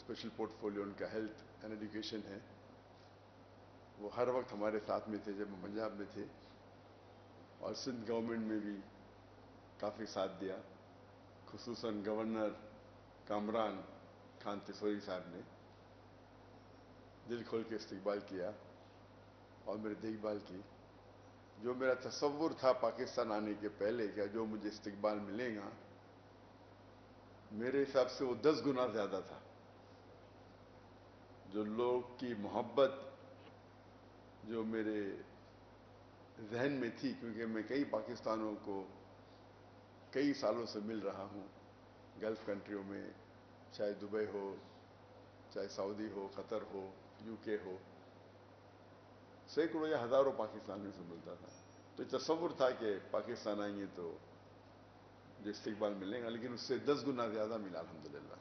Special port folio ان کا health and education ہے، وہ ہر وقت ہمارے ساتھ میں تھے جب ہم پنجاب میں تھے، اور سندھ گورنمنٹ میں بھی کافی ساتھ دیا، خصوصاً گورنر کامران خان تسوری صاحب نے دل کھول کے استقبال کیا اور میری دیکھ بھال کی۔ جو میرا تصور تھا پاکستان آنے کے پہلے کہ جو مجھے استقبال ملے گا، میرے حساب سے وہ 10 گنا زیادہ تھا۔ جو لوگ کی محبت جو میرے ذہن میں تھی، کیونکہ میں کئی پاکستانوں کو کئی سالوں سے مل رہا ہوں گلف کنٹریوں میں، چاہے دبئی ہو، چاہے سعودی ہو، قطر ہو، یو کے ہو، سینکڑوں یا ہزاروں پاکستانیوں سے ملتا تھا۔ تو تصور تھا کہ پاکستان آئیں گے تو جو استقبال ملے گا، لیکن اس سے 10 گنا زیادہ ملا الحمدللہ۔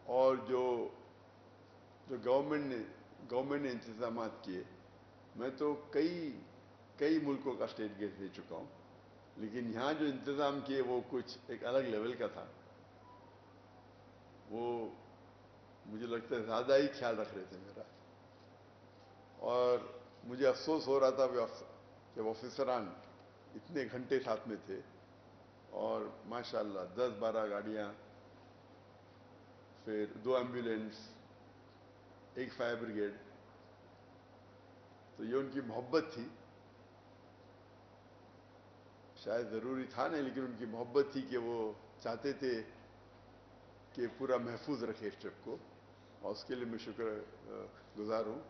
اور جو گورنمنٹ نے انتظامات کیے، میں تو کئی ملکوں کا اسٹیٹ گیسٹ دے چکا ہوں، لیکن یہاں جو انتظام کیے وہ کچھ ایک الگ لیول کا تھا۔ وہ مجھے لگتا ہے زیادہ ہی خیال رکھ رہے تھے میرا، اور مجھے افسوس ہو رہا تھا جب آفیسران اتنے گھنٹے ساتھ میں تھے، اور ماشاءاللہ 10-12 گاڑیاں، پھر 2 ایمبولینس، 1 فائر بریگیڈ، تو یہ ان کی محبت تھی۔ شاید ضروری تھا نہیں، لیکن ان کی محبت تھی کہ وہ چاہتے تھے کہ پورا محفوظ رکھے اس ٹرپ کو، اور اس کے لیے میں شکر گزار ہوں۔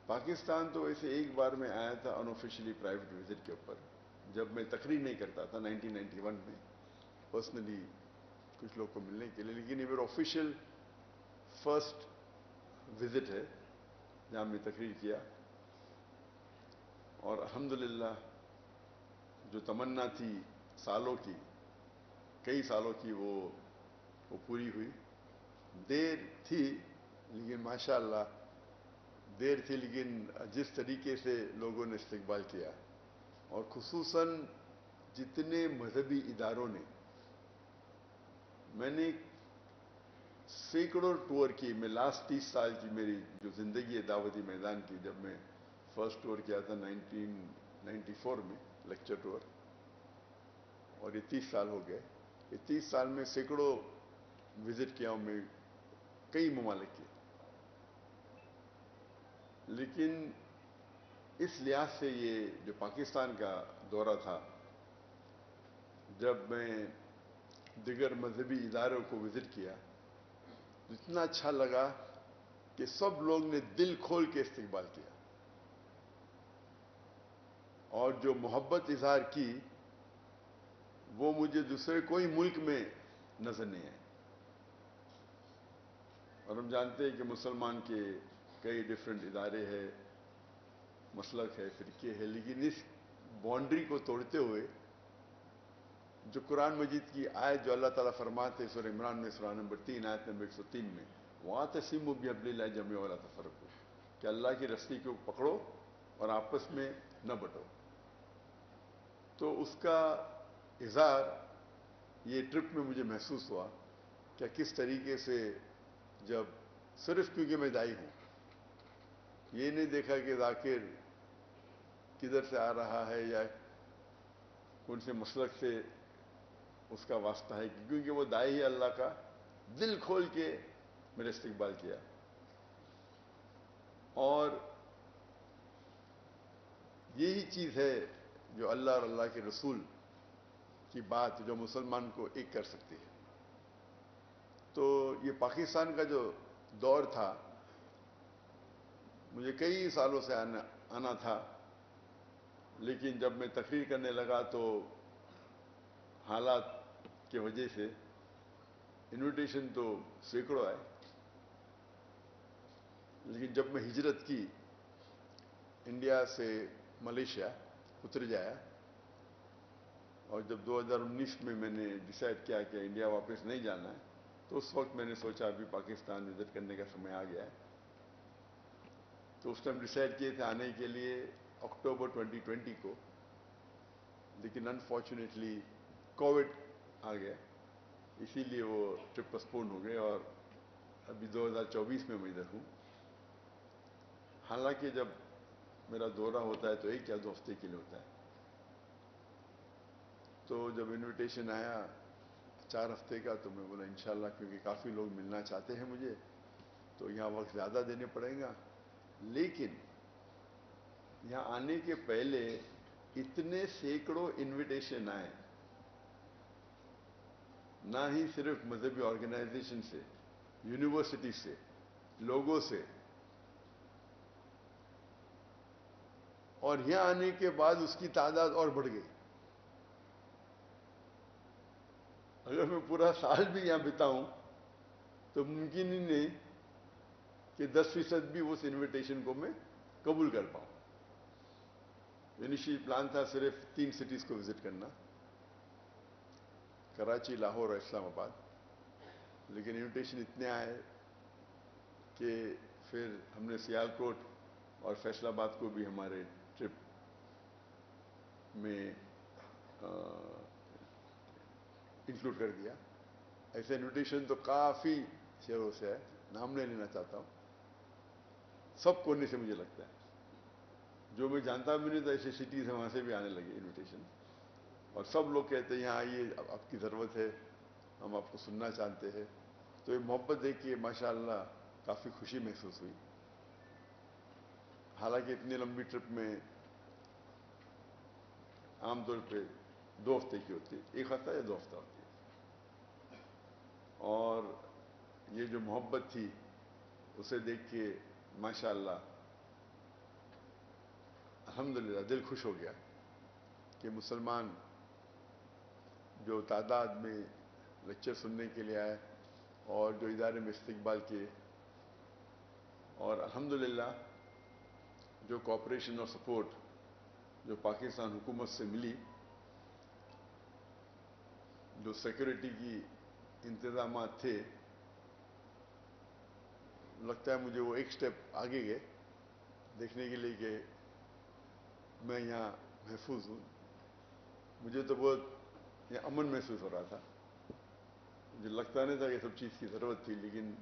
پاکستان تو ویسے ایک بار میں آیا تھا انآفیشلی پرائیویٹ وزٹ کے اوپر، جب میں تقریر نہیں کرتا تھا 1991 میں، پرسنلی کچھ لوگ کو ملنے کے لیے، لیکن یہ میرا آفیشیل فرسٹ وزٹ ہے جہاں میں تقریر کیا، اور الحمدللہ جو تمنا تھی کئی سالوں کی، وہ پوری ہوئی۔ دیر تھی لیکن ماشاءاللہ دیر تھی، لیکن جس طریقے سے لوگوں نے استقبال کیا، اور خصوصاً جتنے مذہبی اداروں نے، میں نے سینکڑوں ٹور کی، میں لاسٹ 30 سال کی میری جو زندگی ہے دعوتی میدان کی، جب میں فرسٹ ٹور کیا تھا 1994 میں لیکچر ٹور، اور یہ 30 سال ہو گئے۔ یہ 30 سال میں سینکڑوں وزٹ کیا ہوں میں، کئی ممالک کے، لیکن اس لحاظ سے یہ جو پاکستان کا دورہ تھا، جب میں دیگر مذہبی اداروں کو وزٹ کیا، اتنا اچھا لگا کہ سب لوگ نے دل کھول کے استقبال کیا، اور جو محبت اظہار کی وہ مجھے دوسرے کوئی ملک میں نظر نہیں آئی۔ اور ہم جانتے ہیں کہ مسلمان کے کئی ڈیفرنٹ ادارے ہیں، مسلک ہے، فرقے ہے، لیکن اس باؤنڈری کو توڑتے ہوئے جو قرآن مجید کی آیت جو اللہ تعالیٰ فرماتے سورہ عمران میں، سورہ نمبر 3 آیت نمبر 103 میں، وَاعْتَصِمُوا بِحَبْلِ اللَّهِ جَمِيعًا وَلَا تَفَرَّقُوا، کہ اللہ کی رسی کو پکڑو اور آپس میں نہ بٹو۔ تو اس کا اظہار یہ ٹرپ میں مجھے محسوس ہوا کہ کس طریقے سے، جب صرف کیونکہ میں دائی ہوں، یہ نہیں دیکھا کہ ذاکر کدھر سے آ رہا ہے یا کون سے مسلک سے اس کا واسطہ ہے، کیونکہ وہ دائی ہے اللہ کا، دل کھول کے میرے استقبال کیا۔ اور یہی چیز ہے جو اللہ اور اللہ کے رسول کی بات جو مسلمان کو ایک کر سکتی ہے۔ تو یہ پاکستان کا جو دور تھا، مجھے کئی سالوں سے آنا تھا، لیکن جب میں تقریر کرنے لگا تو حالات کی وجہ سے انویٹیشن تو سینکڑوں آئے، لیکن جب میں ہجرت کی انڈیا سے ملیشیا اتر جایا، اور جب 2019 میں نے ڈیسائیڈ کیا کہ انڈیا واپس نہیں جانا ہے، تو اس وقت میں نے سوچا ابھی پاکستان وزٹ کرنے کا سمے آ گیا ہے۔ تو اس ٹائم ڈیسائیڈ کیے تھے آنے کے لیے اکتوبر 2020 کو، لیکن انفارچونیٹلی کووڈ آ گیا، اسی لیے وہ ٹرپ پسپون ہو گئے اور ابھی 2024 میں ادھر ہوں. حالانکہ جب میرا دورہ ہوتا ہے تو 1 یا 2 ہفتے کے لیے ہوتا ہے. تو جب انویٹیشن آیا 4 ہفتے کا تو میں بولا انشاءاللہ، کیونکہ کافی لوگ ملنا چاہتے ہیں مجھے تو یہاں وقت زیادہ دینے پڑیں گا. لیکن یہاں آنے کے پہلے اتنے سینکڑوں انویٹیشن آئے، نہ ہی صرف مذہبی آرگنائزیشن سے، یونیورسٹی سے، لوگوں سے، اور یہاں آنے کے بعد اس کی تعداد اور بڑھ گئی. اگر میں پورا سال بھی یہاں بتاؤں تو ممکن ہی نہیں کہ 10% بھی اس انویٹیشن کو میں قبول کر پاؤں. انیشیل پلان تھا صرف 3 سٹیز کو وزٹ کرنا، کراچی، لاہور اور اسلام آباد. لیکن انویٹیشن اتنے آئے کہ پھر ہم نے سیالکوٹ اور فیصل آباد کو بھی ہمارے ٹرپ میں انکلوڈ کر دیا. ایسے انویٹیشن تو کافی شہروں سے ہے، نام نہیں لینا چاہتا ہوں، سب کونے سے مجھے لگتا ہے. جو میں جانتا بھی نہیں تھا ایسے سٹیز ہیں وہاں سے بھی آنے لگے انویٹیشن، اور سب لوگ کہتے ہیں یہاں آئیے، آپ کی ضرورت ہے، ہم آپ کو سننا چاہتے ہیں. تو یہ محبت دیکھ کے ماشاءاللہ کافی خوشی محسوس ہوئی. حالانکہ اتنی لمبی ٹرپ میں عام طور پہ 2 ہفتے کی ہوتی ہے، 1 ہفتہ یا 2 ہفتہ ہوتی ہے. اور یہ جو محبت تھی اسے دیکھ کے ماشاءاللہ الحمدللہ دل خوش ہو گیا کہ مسلمان جو تعداد میں لیکچر سننے کے لیے آئے اور جو ادارے میں استقبال کیے، اور الحمدللہ جو کوآپریشن اور سپورٹ جو پاکستان حکومت سے ملی، جو سیکورٹی کی انتظامات تھے، لگتا ہے مجھے وہ ایک سٹیپ آگے گئے دیکھنے کے لیے کہ میں یہاں محفوظ ہوں. مجھے تو بہت یہ امن محسوس ہو رہا تھا. مجھے لگتا نہیں تھا کہ سب چیز کی ضرورت تھی، لیکن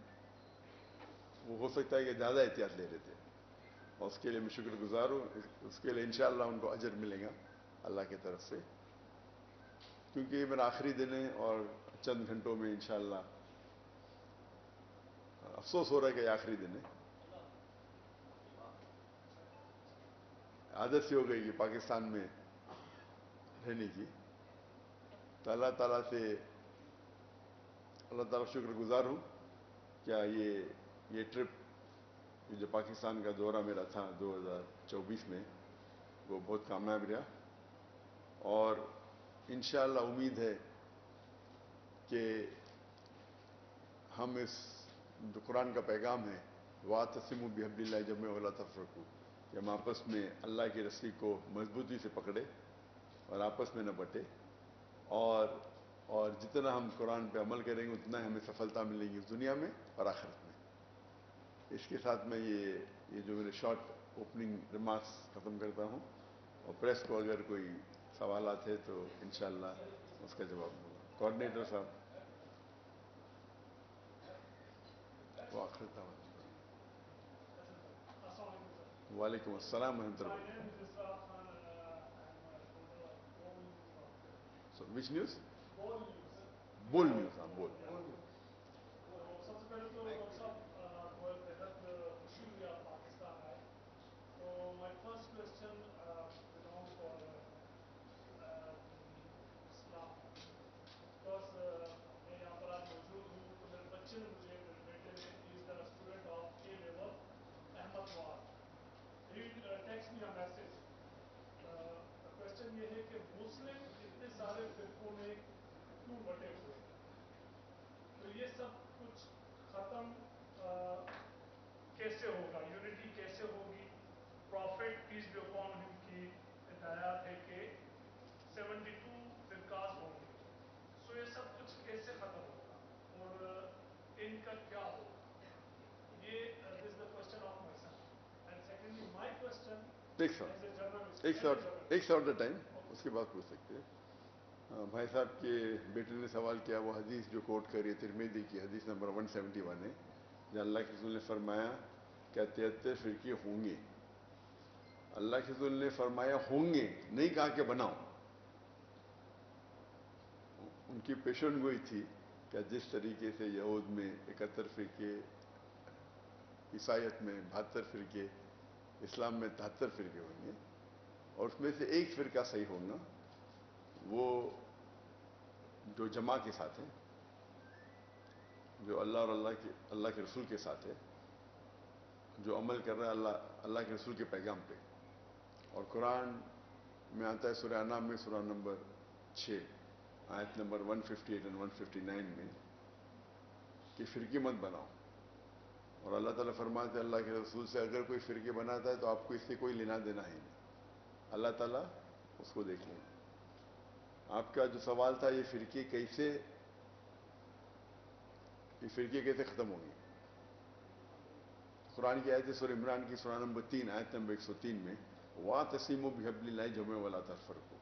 وہ ہو سکتا ہے کہ زیادہ احتیاط لے رہے تھے، اور اس کے لیے میں شکر گزار ہوں. اس کے لیے انشاءاللہ ان کو اجر ملے گا اللہ کی طرف سے، کیونکہ یہ میرا آخری دن ہے اور چند گھنٹوں میں انشاءاللہ افسوس ہو رہا ہے کہ یہ آخری دن ہے. عادت سی ہو گئی کہ پاکستان میں رہنے کی. تو اللہ تعالیٰ سے شکر گزار ہوں. کیا یہ ٹرپ جو پاکستان کا دورہ میرا تھا 2024 میں، وہ بہت کامیاب رہا، اور انشاءاللہ امید ہے کہ ہم اس جو قرآن کا پیغام ہے وَاعْتَصِمُوا بِحَبْلِ اللَّهِ جَمِيعًا وَلَا تَفَرَّقُوا، کہ ہم آپس میں اللہ کی رسی کو مضبوطی سے پکڑے اور آپس میں نہ بٹے، اور جتنا ہم قرآن پہ عمل کریں گے اتنا ہمیں سفلتا ملے گی اس دنیا میں اور آخرت میں. اس کے ساتھ میں یہ جو میرے شارٹ اوپننگ ریمارکس ختم کرتا ہوں، اور پریس کو اگر کوئی سوالات ہے تو انشاءاللہ اس کا جواب دوں گا. کوآرڈینیٹر صاحب. وعلیکم السلام ورحمۃ اللہ. وچ نیوز؟ بول نیوز. ہاں بول. تو سب سے پہلے تو ڈاکٹر صاحب بےحد خوشی ہوئی آپ پاکستان آئے. تو my first question belong for Islam, because میں یہاں پر آج موجود ہوں تو میرے بچے نے مجھے، میرے بیٹے نے، is the student of A level Ahmad Nawaz, he text me a message. Question یہ ہے کہ مسلم اتنے سارے فرقوں میں کیوں بٹے ہوئے ہیں؟ تو یہ سب کچھ ختم کیسے ہوگا، یونٹی کیسے ہوگی؟ Profit piece be upon him کی ہدایات ہے کہ 72 فرقات ہوں گے. سو یہ سب کچھ کیسے ختم ہوگا اور ان کا کیا ہوگا؟ یہ this the question of my son. And secondly my question ایک ایز اے جرنلسٹ. ایک ساتھ ٹائم اس کے بعد پوچھ سکتے ہیں. بھائی صاحب کے بیٹے نے سوال کیا، وہ حدیث جو کوٹ کری ہے ترمذی کی حدیث نمبر 171 ہے، جہاں اللہ کے رسول نے فرمایا کہ 73 فرقے ہوں گے. اللہ کے رسول نے فرمایا ہوں گے، نہیں کہا کہ بناؤ. ان کی پیشن گوئی تھی کہ جس طریقے سے یہود میں 71 فرقے، عیسائیت میں 72 فرقے، اسلام میں 73 فرقے ہوں گے، اور اس میں سے ایک فرقہ صحیح ہوگا، وہ جو جماع کے ساتھ ہے، جو اللہ اور اللہ کے رسول کے ساتھ ہے، جو عمل کر رہا ہے اللہ کے رسول کے پیغام پہ. اور قرآن میں آتا ہے سورہ انعام میں سورہ نمبر 6 آیت نمبر 158 اور 159 میں کہ فرقے مت بناؤ. اور اللہ تعالیٰ فرماتے ہیں اللہ کے رسول سے اگر کوئی فرقے بناتا ہے تو آپ کو اس سے کوئی لینا دینا ہے نہیں، اللہ تعالیٰ اس کو دیکھ لیں گے. آپ کا جو سوال تھا یہ فرقے کیسے ختم ہوں گے، قرآن کی آیت سورہ عمران کی سورہ نمبر 3 آیت نمبر 103 میں وَاعْتَصِمُوا بِحَبْلِ اللَّهِ جَمِيعًا وَلَا تَفَرَّقُوا،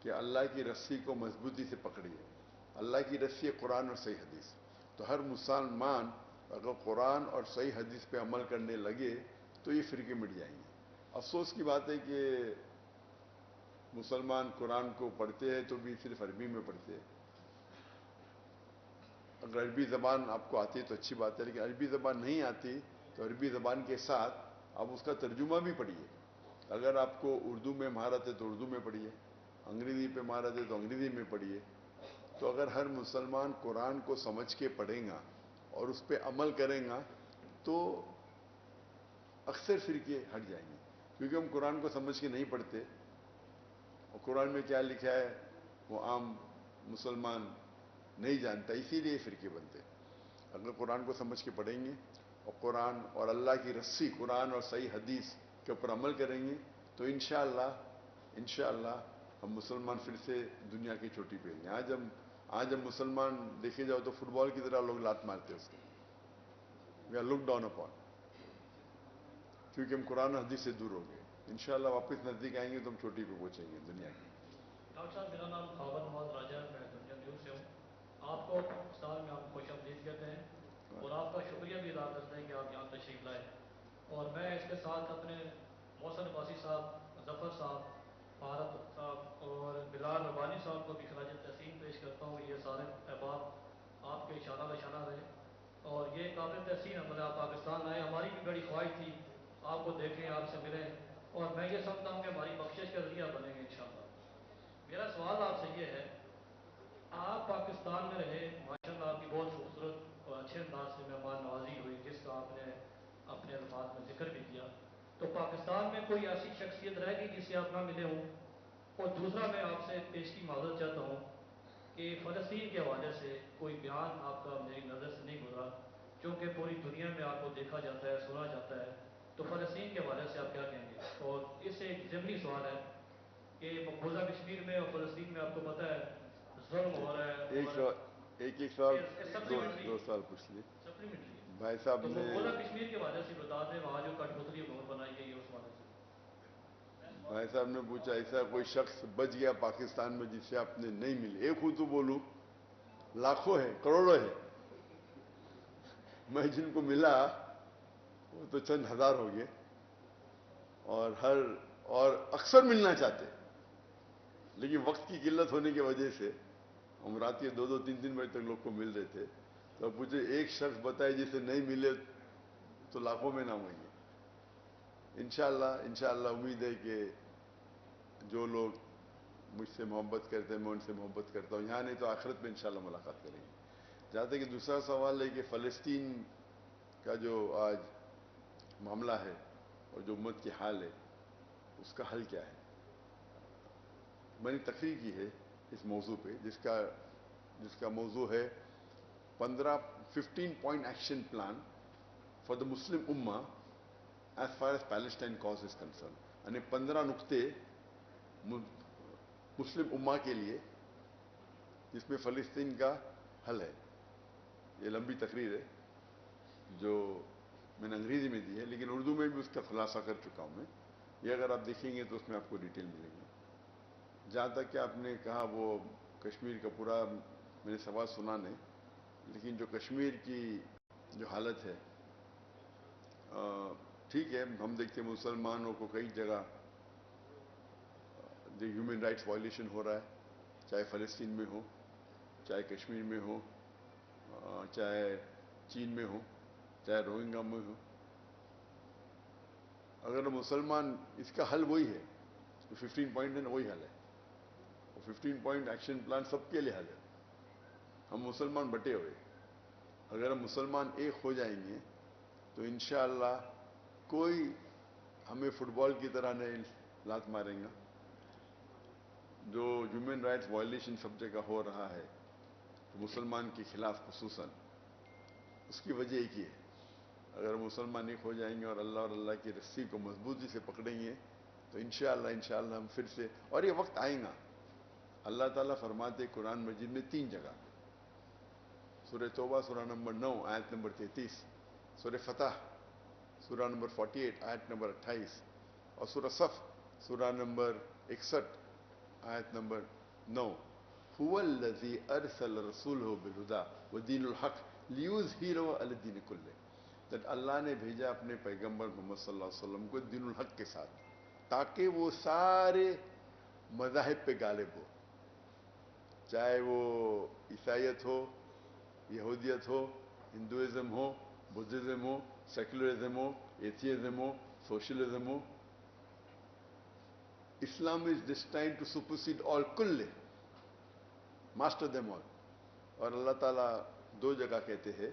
کہ اللہ کی رسی کو مضبوطی سے پکڑیے. اللہ کی رسی ہے قرآن اور صحیح حدیث. تو ہر مسلمان اگر قرآن اور صحیح حدیث پہ عمل کرنے لگے تو یہ فرقے مٹ جائیں گے. افسوس کی بات ہے کہ مسلمان قرآن کو پڑھتے ہیں تو بھی صرف عربی میں پڑھتے ہیں. اگر عربی زبان آپ کو آتی ہے تو اچھی بات ہے، لیکن عربی زبان نہیں آتی تو عربی زبان کے ساتھ آپ اس کا ترجمہ بھی پڑھیے. اگر آپ کو اردو میں مہارت ہے تو اردو میں پڑھیے، انگریزی پہ مہارت ہے تو انگریزی میں پڑھیے. تو اگر ہر مسلمان قرآن کو سمجھ کے پڑھیں گا اور اس پہ عمل کریں گا تو اکثر فرقے ہٹ جائیں گے. کیونکہ ہم قرآن کو سمجھ کے نہیں پڑھتے، اور قرآن میں کیا لکھا ہے وہ عام مسلمان نہیں جانتا، اسی لیے فرقے بنتے. اگر قرآن کو سمجھ کے پڑھیں گے اور قرآن اور اللہ کی رسی قرآن اور صحیح حدیث کے اوپر عمل کریں گے تو انشاءاللہ ہم مسلمان پھر سے دنیا کی چوٹی پہ ہیں. آج ہم مسلمان دیکھے جاؤ تو فٹ بال کی طرح لوگ لات مارتے اس کو، we are look down upon, کیونکہ ہم قرآن حدیث سے دور ہو گئے. انشاءاللہ واپس نزدیک آئیں گے تو ہم چوٹی پہ پہنچیں گے دنیا کی. ڈاکٹر صاحب میرا نام خاور نواز راجہ ہے، میں دنیا نیوز سے ہوں. آپ کو پاکستان میں ہم خوش آمدید کہتے ہیں اور آپ کا شکریہ بھی ادا کرتے ہیں کہ آپ یہاں تشریف لائے. اور میں اس کے ساتھ اپنے محسن عباسی صاحب، ظفر صاحب، بھارت صاحب اور بلال ربانی صاحب کو بھی خراج تحسین پیش کرتا ہوں. یہ سارے احباب آپ کے شانہ بشانہ رہے اور یہ قابل تحسین عمل ہے. آپ پاکستان آئے، ہماری بھی بڑی خواہش تھی آپ کو دیکھیں، آپ سے ملیں، اور میں یہ سمجھتا ہوں کہ ہماری بخشش کا ذریعہ بنیں گے انشاءاللہ. میرا سوال آپ سے یہ ہے، آپ پاکستان میں رہے، ماشاءاللہ آپ کی بہت خوبصورت اور اچھے انداز سے مہمان نوازی ہوئی جس کا آپ نے اپنے الفاظ میں ذکر بھی کیا. تو پاکستان میں کوئی ایسی شخصیت رہ گئی جس سے آپ نہ ملے ہوں؟ اور دوسرا میں آپ سے پیش کی معذرت چاہتا ہوں کہ فلسطین کے حوالے سے کوئی بیان آپ کا میری نظر سے نہیں گزرا، چونکہ پوری دنیا میں آپ کو دیکھا جاتا ہے، سنا جاتا ہے. تو فلسطین کے حوالے سے آپ کیا کہیں گے؟ اور اس سے ایک ضمنی سوال ہے کہ مقبوضہ کشمیر میں اور فلسطین میں آپ کو پتہ ہے ظلم ہو رہا ہے اور ایک سوال، سپلیمنٹری دو سوال پوچھ لیے سپلیمنٹری ہے. بھائی صاحب تو نے. مقبوضہ کشمیر کے حوالے سے بتا دیں، وہاں جو کٹ پتلی نور بنائی گئی ہے اس حوالے سے. بھائی صاحب نے پوچھا ایسا کوئی شخص بچ گیا پاکستان میں جس سے آپ نے نہیں ملے؟ ایک ہوں تو بولوں، لاکھوں ہے، کروڑوں ہے. میں جن کو ملا وہ تو چند ہزار ہو گئے، اور اکثر ملنا چاہتے، لیکن وقت کی قلت ہونے کی وجہ سے ہم رات کے 2-3 بجے تک لوگ کو مل رہے تھے. تو اب مجھے ایک شخص بتائے جسے نہیں ملے تو لاکھوں میں نہ ہوئیں گے. انشاءاللہ امید ہے کہ جو لوگ مجھ سے محبت کرتے ہیں میں ان سے محبت کرتا ہوں، یہاں نہیں تو آخرت میں انشاءاللہ ملاقات کریں گے. جہاں تک کہ دوسرا سوال ہے کہ فلسطین کا جو آج معاملہ ہے اور جو امت کی حال ہے اس کا حل کیا ہے. میں نے تقریر کی ہے اس موضوع پہ جس کا موضوع ہے 15 point action plan for the Muslim امہ as far as Palestine cause is concern. یعنی 15 نقطے مسلم امہ کے لیے جس میں فلسطین کا حل ہے. یہ لمبی تقریر ہے جو میں نے انگریزی میں دی ہے، لیکن اردو میں بھی اس کا خلاصہ کر چکا ہوں میں. یہ اگر آپ دیکھیں گے تو اس میں آپ کو ڈیٹیل ملیں گی. جہاں تک کہ آپ نے کہا وہ کشمیر کا پورا میں نے سوال سنا نہیں، لیکن جو کشمیر کی جو حالت ہے ٹھیک ہے، ہم دیکھتے ہیں مسلمانوں کو کئی جگہ ہیومن رائٹس وائلیشن ہو رہا ہے، چاہے فلسطین میں ہو، چاہے کشمیر میں ہو، چاہے چین میں ہو، چاہے روہنگا میں ہو. اگر مسلمان، اس کا حل وہی ہے، 15 پوائنٹ ہے نا، وہی حل ہے. 15 پوائنٹ ایکشن پلان سب کے لیے حل ہے. ہم مسلمان بٹے ہوئے، اگر ہم مسلمان ایک ہو جائیں گے تو انشاءاللہ کوئی ہمیں فٹ بال کی طرح نہیں لات ماریں گا. جو ہیومن رائٹس وائلیشن سب جگہ ہو رہا ہے مسلمان کے خلاف خصوصاً، اس کی وجہ ایک ہی ہے، اگر مسلمان ایک ہو جائیں گے اور اللہ کی رسی کو مضبوطی سے پکڑیں گے تو انشاءاللہ ہم پھر سے، اور یہ وقت آئیں گا. اللہ تعالیٰ فرماتے قرآن مجید میں 3 جگہ، سورہ توبہ سورہ نمبر 9 آیت نمبر 33، سورہ فتح سورہ نمبر 48 آیت نمبر 28، اور سورہ صف سورہ نمبر 61 آیت نمبر 9، هو الذی ارسل رسولہ بالہدی ودین الحق لیظہرہ علی الدین کلہ. اللہ نے بھیجا اپنے پیغمبر محمد صلی اللہ علیہ وسلم کو دین الحق کے ساتھ تاکہ وہ سارے مذاہب پہ غالب ہو، چاہے وہ عیسائیت ہو، یہودیت ہو، ہندوازم ہو، بدھزم ہو، سیکولرزم ہو، ایتھیزم ہو، سوشلزم ہو. اسلام is destined to supersede all, کل ماسٹر دیم آل. اور اللہ تعالیٰ 2 جگہ کہتے ہیں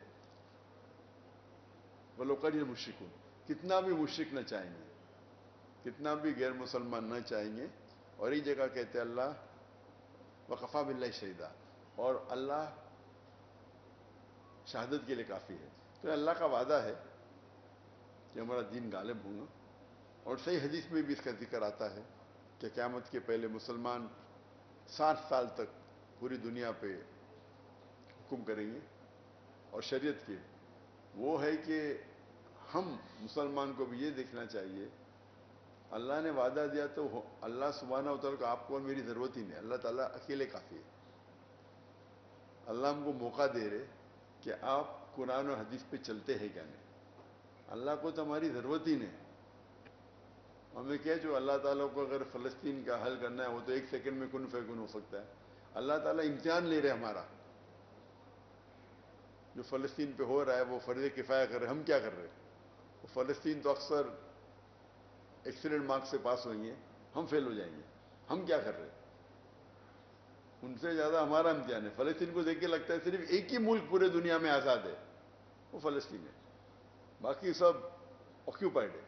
وَلَوْ كَرِهَ الْمُشْرِكُونَ، کتنا بھی مشرک نہ چاہیں گے، کتنا بھی غیر مسلمان نہ چاہیں گے. اور ایک جگہ کہتے ہیں اللہ وَكَفَى بِاللَّهِ شَهِيدًا، اور اللہ شہادت کے لیے کافی ہے. تو اللہ کا وعدہ ہے کہ ہمارا دین غالب ہوگا. اور صحیح حدیث میں بھی اس کا ذکر آتا ہے کہ قیامت کے پہلے مسلمان 60 سال تک پوری دنیا پہ حکم کریں گے. اور شریعت کے وہ ہے کہ ہم مسلمان کو بھی یہ دیکھنا چاہیے، اللہ نے وعدہ دیا تو اللہ سبحانہ و تعالیٰ کو آپ کو اور میری ضرورت ہی نہیں، اللہ تعالیٰ اکیلے کافی ہے. اللہ ہم کو موقع دے رہے کہ آپ قرآن و حدیث پہ چلتے ہیں کیا نہیں. اللہ کو تو ہماری ضرورت ہی نہیں. ہمیں کیا، جو اللہ تعالیٰ کو اگر فلسطین کا حل کرنا ہے وہ تو 1 سیکنڈ میں کن فیکن ہو سکتا ہے. اللہ تعالیٰ امتحان لے رہے ہمارا، جو فلسطین پہ ہو رہا ہے وہ فرض کفایہ کر رہے، ہم کیا کر رہے ہیں؟ وہ فلسطین تو اکثر ایکسیلنٹ مارک سے پاس ہوئیں گے، ہم فیل ہو جائیں گے. ہم کیا کر رہے ہیں؟ ان سے زیادہ ہمارا امتحان ہے. فلسطین کو دیکھ کے لگتا ہے صرف ایک ہی ملک پورے دنیا میں آزاد ہے، وہ فلسطین ہے، باقی سب آکیوپائڈ ہے.